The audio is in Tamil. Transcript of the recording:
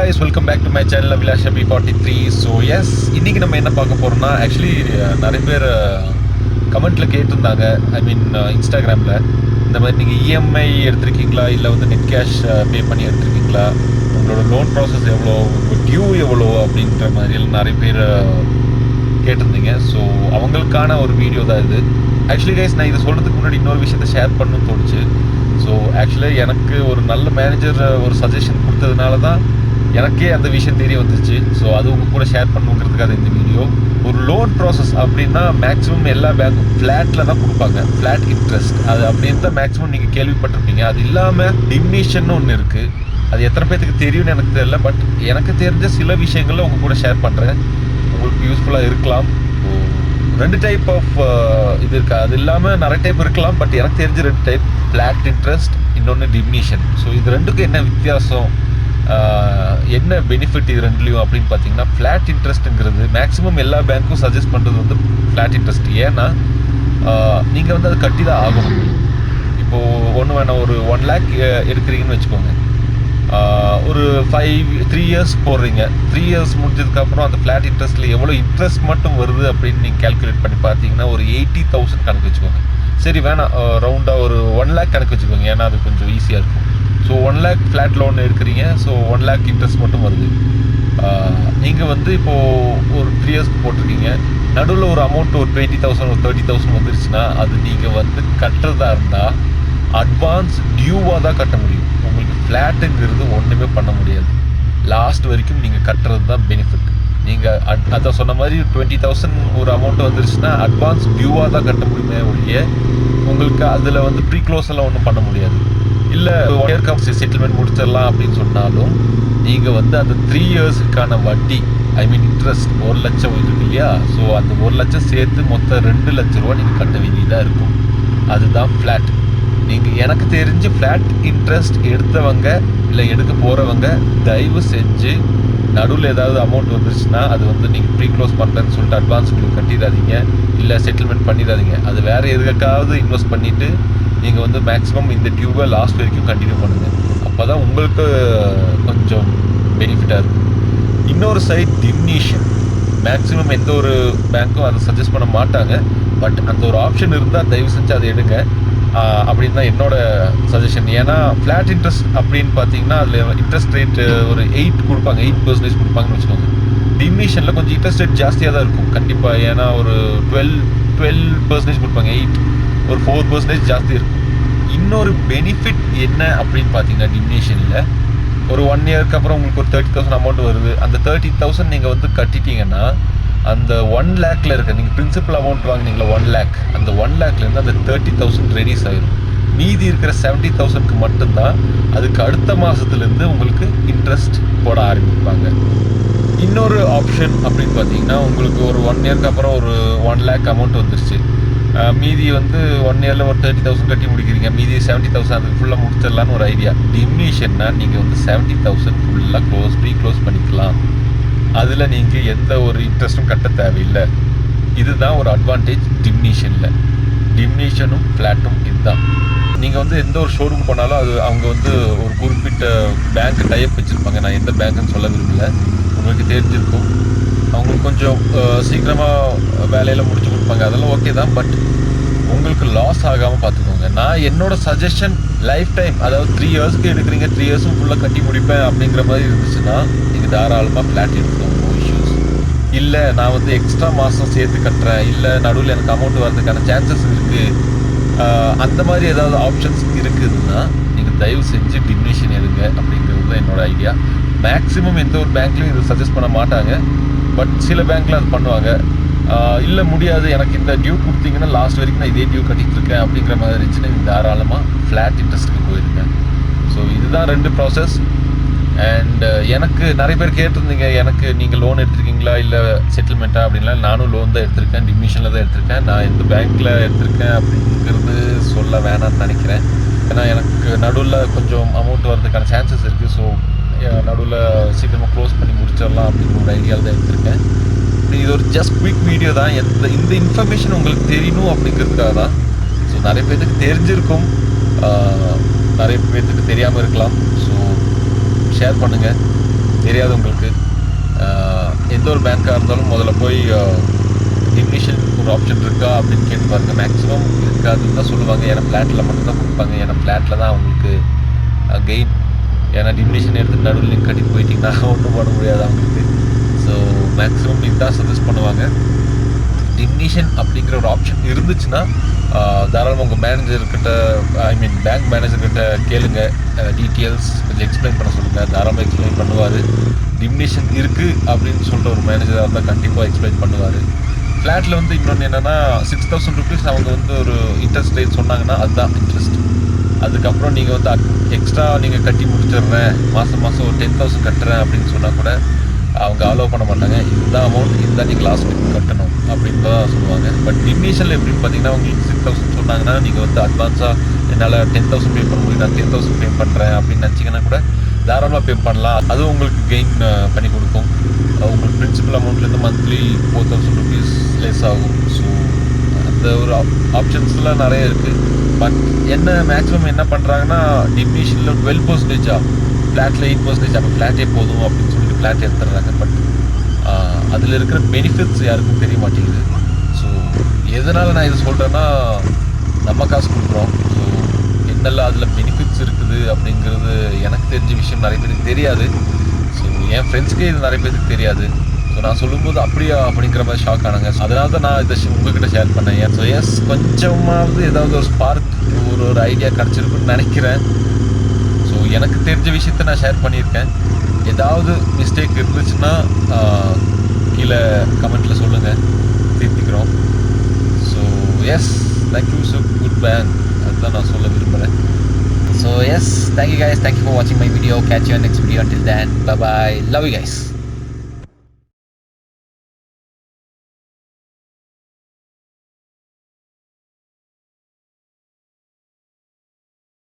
guys, welcome back to my channel Vilashabi43. So yes, இன்னைக்கு நம்ம என்ன பார்க்க போறோம்னா actually நிறைய பேர் கமெண்ட்ல கேட்டிருந்தாங்க. ஐ மீன் இன்ஸ்டாகிராம்ல இந்த மாதிரி நீங்க இஎம்ஐ எடுத்திருக்கீங்களா இல்ல வந்து நெட் கேஷ் பே பண்ணி எடுத்திருக்கீங்களா, உங்களோட லோன் ப்ராசஸ் எவ்வளோ, டியூ எவ்வளோ அப்படின்ற மாதிரி நிறைய பேர் கேட்டிருந்தீங்க. ஸோ அவங்களுக்கான ஒரு வீடியோ தான் இது. ஆக்சுவலி கைஸ், நான் இதை சொல்கிறதுக்கு முன்னாடி இன்னொரு விஷயத்தை ஷேர் பண்ணணும்னு தோணுச்சு. ஸோ ஆக்சுவலாக எனக்கு ஒரு நல்ல மேனேஜர் ஒரு சஜஷன் கொடுத்ததுனால தான் எனக்கே அந்த விஷயம் தெரிய வந்துச்சு. ஸோ அது உங்கள் கூட ஷேர் பண்ணுங்கிறதுக்காக இந்த வீடியோ. ஒரு லோன் ப்ராசஸ் அப்படின்னா மேக்ஸிமம் எல்லா பேங்க்கும் ஃப்ளாட்டில் தான் கொடுப்பாங்க, ஃப்ளாட் இன்ட்ரெஸ்ட். அது அப்படின்னு தான் மேக்ஸிமம் நீங்கள் கேள்விப்பட்டிருப்பீங்க. அது இல்லாமல் டிமினிஷன் ஒன்று இருக்குது. அது எத்தனை பேர்த்துக்கு தெரியும்னு எனக்கு தெரியல, பட் எனக்கு தெரிஞ்ச சில விஷயங்களில் உங்கள் கூட ஷேர் பண்ணுறேன், உங்களுக்கு யூஸ்ஃபுல்லாக இருக்கலாம். ரெண்டு டைப் ஆஃப் இது இருக்குது. அது இல்லாமல் நிறைய டைப் இருக்கலாம், பட் எனக்கு தெரிஞ்ச ரெண்டு டைப், ஃப்ளாட் இன்ட்ரெஸ்ட், இன்னொன்று டிமினிஷன். ஸோ இது ரெண்டுக்கும் என்ன வித்தியாசம், என்ன பெனிஃபிட் இது ரெண்டுலேயும் அப்படின்னு பார்த்தீங்கன்னா, ஃப்ளாட் இன்ட்ரெஸ்ட்டுங்கிறது மேக்ஸிமம் எல்லா பேங்க்கும் சஜஸ்ட் பண்ணுறது வந்து ஃப்ளாட் இன்ட்ரெஸ்ட். ஏன்னா நீங்கள் வந்து அதை கட்டி தான் ஆகணும். இப்போது ஒன்று வேணாம், ஒரு 1 lakh எடுக்கிறீங்கன்னு வச்சுக்கோங்க, ஒரு 3 years போடுறீங்க. 3 years முடிஞ்சதுக்கப்புறம் அந்த ஃப்ளாட் இன்ட்ரெஸ்ட்டில் எவ்வளோ இன்ட்ரெஸ்ட் மட்டும் வருது அப்படின்னு நீங்கள் கேல்குலேட் பண்ணி பார்த்தீங்கன்னா ஒரு 80,000 கணக்கு வச்சுக்கோங்க. சரி வேணாம், ரவுண்டாக ஒரு 1 lakh கணக்கு வச்சுக்கோங்க, ஏன்னா அது கொஞ்சம் ஈஸியாக இருக்கும். ஸோ 1 lakh ஃப்ளாட் லோன் எடுக்கிறீங்க, ஸோ 1 lakh இன்ட்ரெஸ்ட் மட்டும் வருது. நீங்கள் வந்து இப்போது ஒரு 3 years போட்டிருக்கீங்க, நடுவில் ஒரு அமௌண்ட் ஒரு 20,000 ஒரு 30,000 வந்துருச்சுன்னா அது நீங்கள் வந்து கட்டுறதா இருந்தால் அட்வான்ஸ் டியூவாக தான் கட்ட முடியும். உங்களுக்கு ஃப்ளாட்டுங்கிறது ஒன்றுமே பண்ண முடியாது. லாஸ்ட் வரைக்கும் நீங்கள் கட்டுறது தான் பெனிஃபிட். நீங்கள் அதை சொன்ன மாதிரி 20,000 ஒரு அமௌண்ட் வந்துருச்சுன்னா அட்வான்ஸ் டியூவாக தான் கட்ட முடியுமே ஒழிய உங்களுக்கு அதில் வந்து ப்ரீ க்ளோஸ் எல்லாம் ஒன்றும் பண்ண முடியாது. இல்லை 1 year செட்டில்மெண்ட் முடிச்சிடலாம் அப்படின்னு சொன்னாலும் நீங்கள் வந்து அந்த 3 yearsக்கான வட்டி, ஐ மீன் இன்ட்ரெஸ்ட் 1 லட்சம் இருக்கு இல்லையா, ஸோ அந்த 1 லட்சம் சேர்த்து மொத்தம் 2 லட்ச ரூபா நீங்கள் கட்ட வேண்டியதாக இருக்கும். அதுதான் ஃப்ளாட். நீங்கள் எனக்கு தெரிஞ்சு ஃப்ளாட் இன்ட்ரெஸ்ட் எடுத்தவங்க இல்லை எடுக்க போகிறவங்க தயவு செஞ்சு நடுவில் ஏதாவது அமௌண்ட் வந்துருச்சுன்னா அது வந்து நீங்கள் ப்ரீ க்ளோஸ் பண்ணுறேன்னு சொல்லிட்டு அட்வான்ஸ் உங்களுக்கு கட்டிடாதீங்க, இல்லை செட்டில்மெண்ட் பண்ணிடாதீங்க. அது வேறு எதுக்காவது இன்வெஸ்ட் பண்ணிவிட்டு நீங்கள் வந்து மேக்ஸிமம் இந்த டியூவை லாஸ்ட் வரைக்கும் கண்டினியூ பண்ணுங்கள். அப்போ தான் உங்களுக்கு கொஞ்சம் பெனிஃபிட்டாக இருக்கும். இன்னொரு சைட் டிமினிஷன். மேக்ஸிமம் எந்த ஒரு பேங்க்கும் அதை சஜஸ்ட் பண்ண மாட்டாங்க, பட் அந்த ஒரு ஆப்ஷன் இருந்தால் தயவு செஞ்சு அதை எடுங்க அப்படின்னு தான் என்னோட சஜஷன். ஏன்னா ஃப்ளாட் இன்ட்ரெஸ்ட் அப்படின்னு பார்த்தீங்கன்னா அதில் இன்ட்ரெஸ்ட் ரேட் ஒரு 8 கொடுப்பாங்க, 8% கொடுப்பாங்கன்னு வச்சுக்கோங்க. டிமினிஷனில் கொஞ்சம் இன்ட்ரெஸ்ட் ரேட் ஜாஸ்தியாக தான் இருக்கும் கண்டிப்பாக. ஏன்னா ஒரு 12% கொடுப்பாங்க, 8 ஒரு 4% ஜாஸ்தி இருக்கும். இன்னொரு பெனிஃபிட் என்ன அப்படின்னு பார்த்தீங்கன்னா, டிமினிஷனில் ஒரு 1 yearக்கு அப்புறம் உங்களுக்கு ஒரு 30,000 அமௌண்ட் வருது. அந்த 30,000 நீங்கள் வந்து கட்டிட்டீங்கன்னா அந்த 1 lakhல இருக்க நீங்கள் பிரின்சிபல் அமௌண்ட் வாங்கினீங்களா 1 lakh, அந்த 1 lakhலேருந்து அந்த 30,000 ரெடியூஸ் ஆயிடும். மீதி இருக்கிற 70,000க்கு மட்டும்தான் அதுக்கு அடுத்த மாதத்துலேருந்து உங்களுக்கு இன்ட்ரெஸ்ட் போட ஆரம்பிப்பாங்க. இன்னொரு ஆப்ஷன் அப்படின்னு பார்த்தீங்கன்னா, உங்களுக்கு ஒரு 1 yearக்கு அப்புறம் ஒரு 1 lakh அமௌண்ட் வந்துருச்சு, மீதி வந்து 1 yearல ஒரு 30,000 கட்டி முடிக்கிறீங்க, மீதி 70,000 அதுக்கு ஃபுல்லாக முடிச்சிடலான்னு ஒரு ஐடியா. டிமினிஷன்னா நீங்கள் வந்து 70,000 ஃபுல்லாக ப்ரீ க்ளோஸ் பண்ணிக்கலாம். அதில் நீங்கள் எந்த ஒரு இன்ட்ரெஸ்ட்டும் கட்ட தேவையில்லை. இதுதான் ஒரு அட்வான்டேஜ் டிமினிஷனில். டிமினிஷனும் ஃப்ளாட்டும் இதுதான். நீங்கள் வந்து எந்த ஒரு ஷோரூம் போனாலும் அது அவங்க வந்து ஒரு குறிப்பிட்ட பேங்க் டைப் வச்சுருப்பாங்க. நான் எந்த பேங்க்குன்னு சொல்ல விரும்பல, உங்களுக்கு தெரிஞ்சிருக்கும். அவங்களுக்கு கொஞ்சம் சீக்கிரமாக வேலையில் முடிச்சு கொடுப்பாங்க, அதெல்லாம் ஓகே தான். பட் உங்களுக்கு லாஸ் ஆகாமல் பார்த்துக்கோங்க. நான் என்னோட சஜஷன் லைஃப் டைம், அதாவது 3 yearsக்கு எடுக்கிறீங்க, 3 yearsம் ஃபுல்லாக கட்டி முடிப்பேன் அப்படிங்கிற மாதிரி இருந்துச்சுன்னா நீங்கள் தாராளமாக ஃப்ளாட் எடுத்துக்கோங்க, நோ இஷ்யூஸ். இல்லை நான் வந்து எக்ஸ்ட்ரா மாதம் சேர்த்து கட்டுறேன், இல்லை நடுவில் எனக்கு அமௌண்ட் வரதுக்கான சான்சஸ் இருக்குது, அந்த மாதிரி ஏதாவது ஆப்ஷன்ஸ் இருக்குதுன்னா நீங்கள் தயவு செஞ்சு டிமினிஷன் எடுங்க அப்படிங்கிறது தான் என்னோடய ஐடியா. மேக்ஸிமம் எந்த ஒரு பேங்க்லையும் இது சஜஸ்ட் பண்ண மாட்டாங்க, பட் சில பேங்க்கில் அது பண்ணுவாங்க. இல்லை முடியாது, எனக்கு இந்த டியூ கொடுத்தீங்கன்னா லாஸ்ட் வரைக்கும் நான் இதே டியூ கட்டிகிட்டு இருக்கேன் அப்படிங்கிற மாதிரி இருந்துச்சுன்னா நீங்கள் தாராளமாக ஃப்ளாட் இன்ட்ரெஸ்ட்டுக்கு போயிருங்க. ஸோ இதுதான் 2 ப்ராசஸ். அண்ட் எனக்கு நிறைய பேர் கேட்டிருந்தீங்க, எனக்கு நீங்கள் லோன் எடுத்திருக்கீங்களா இல்லை செட்டில்மெண்ட்டா அப்படின்லாம். நானும் லோன் தான் எடுத்திருக்கேன், டிமினிஷனில் தான் எடுத்திருக்கேன். நான் எந்த பேங்க்கில் எடுத்திருக்கேன் அப்படிங்கிறது சொல்ல வேணாம்னு நினைக்கிறேன். ஏன்னா எனக்கு நடுவில் கொஞ்சம் அமௌண்ட் வரதுக்கான சான்சஸ் இருக்குது. ஸோ நடுவில் சீக்கிரமாக க்ளோஸ் பண்ணி முடிச்சிடலாம் அப்படிங்கிற ஒரு ஐடியாவில் தான் எடுத்திருக்கேன். இது ஒரு ஜஸ்ட் குவிக் வீடியோ தான். இந்த இன்ஃபர்மேஷன் உங்களுக்கு தெரியணும் அப்படிங்கிறதுக்காக தான். ஸோ நிறைய பேர்த்துக்கு தெரிஞ்சிருக்கும், நிறைய பேர்த்துக்கு தெரியாமல் இருக்கலாம். ஸோ ஷேர் பண்ணுங்கள். தெரியாதவங்களுக்கு எந்த ஒரு பேங்காக இருந்தாலும் முதல்ல போய் டிமினிஷன் ஒரு ஆப்ஷன் இருக்கா அப்படின்னு கேட்டு பாருங்கள். மேக்ஸிமம் இருக்காதுன்னு தான் சொல்லுவாங்க. ஏன்னா ஃப்ளாட்டில் மட்டும்தான் கொடுப்பாங்க. ஏன்னா ஃப்ளாட்டில் தான் அவங்களுக்கு கெயின். ஏன்னா டிமினிஷன் எடுத்து நடுவில் நீங்கள் கட்டிட்டு போயிட்டீங்கன்னா ஒன்றும் பண்ண முடியாது அவங்களுக்கு. ஸோ மேக்ஸிமம் இதுதான் சஜஸ்ட் பண்ணுவாங்க. டிமினிஷன் அப்படிங்கிற ஒரு ஆப்ஷன் இருந்துச்சுன்னா தாராளமாக உங்கள் மேனேஜர்கிட்ட, பேங்க் மேனேஜர்கிட்ட கேளுங்க. டீட்டெயில்ஸ் கொஞ்சம் எக்ஸ்பிளைன் பண்ண சொல்லுங்கள். தாராளமாக எக்ஸ்பிளைன் பண்ணுவார். டிமினிஷன் இருக்குது அப்படின்னு சொல்கிற ஒரு மேனேஜராக இருந்தால் கண்டிப்பாக எக்ஸ்பிளைன் பண்ணுவார். ஃப்ளாட்டில் இன்னொன்று என்னென்னா 6,000 rupees அவங்க ஒரு இன்ட்ரெஸ்ட் ரேட் சொன்னாங்கன்னா அதுதான் இன்ட்ரெஸ்ட். அதுக்கப்புறம் நீங்கள் எக்ஸ்ட்ரா நீங்கள் கட்டி முடிச்சிடுறேன், மாதம் ஒரு 10,000 கட்டுறேன் அப்படின்னு சொன்னால் கூட அவங்க அலோவ் பண்ண மாட்டாங்க. இதுதான் அமௌண்ட், இதுதான் நீங்கள் லாஸ்ட் வீக் கட்டணும் அப்படின்னு தான் சொல்லுவாங்க. பட் டிமினிஷனில் எப்படின்னு பார்த்தீங்கன்னா உங்களுக்கு 6,000 சொன்னாங்கன்னா நீங்கள் அட்வான்ஸாக என்னால் 10,000 பே பண்ண முடியும், நான் 10,000 பே பண்ணுறேன் அப்படின்னு நினச்சிங்கன்னா கூட தாராளமாக பே பண்ணலாம். அதுவும் உங்களுக்கு கெயின் பண்ணி கொடுக்கும். உங்களுக்கு பிரின்சிபல் அமௌண்ட்லேருந்து மந்த்லி 4,000 rupees லெஸ் ஆகும். ஸோ அந்த ஒரு ஆப்ஷன்ஸ்லாம் நிறைய இருக்குது. பட் மேக்ஸிமம் என்ன பண்ணுறாங்கன்னா டிமினிஷனில் 12% ஃப்ளாட்டில் 8%, அப்போ ஃப்ளாட்டே போதும் அப்படின்னு சொல்லிட்டு ஃப்ளாட் எடுத்துடுறாங்க. பட் அதில் இருக்கிற பெனிஃபிட்ஸ் யாருக்கும் தெரிய மாட்டேங்குது. ஸோ எதனால் நான் இது சொல்கிறேன்னா, நம்ம காசு கொடுக்குறோம். ஸோ என்னெல்லாம் அதில் பெனிஃபிட்ஸ் இருக்குது அப்படிங்கிறது எனக்கு தெரிஞ்ச விஷயம் நிறைய பேருக்கு தெரியாது. ஸோ என் ஃப்ரெண்ட்ஸுக்கே இது நிறைய பேருக்கு தெரியாது. ஸோ நான் சொல்லும்போது அப்படியா அப்படிங்கிற மாதிரி ஷாக் ஆனாங்க. அதனால தான் நான் இதை உங்ககிட்ட ஷேர் பண்ணேன். ஸோ எஸ், கொஞ்சமாவது ஏதாவது ஒரு ஸ்பார்க், ஒரு ஐடியா கிடச்சிருக்குன்னு நினைக்கிறேன். ஸோ எனக்கு தெரிஞ்ச விஷயத்த நான் ஷேர் பண்ணியிருக்கேன். ஏதாவது மிஸ்டேக் இருந்துச்சுன்னா கீழே கமெண்ட்டில் சொல்லுங்கள், திருப்பிக்கிறோம். So yes, thank you. So good bank, அதுதான் நான் சொல்ல விரும்புகிறேன். So yes, thank you guys, thank you for வாட்சிங் my video. Catch you on next video. Until then, bye bye, love you guys.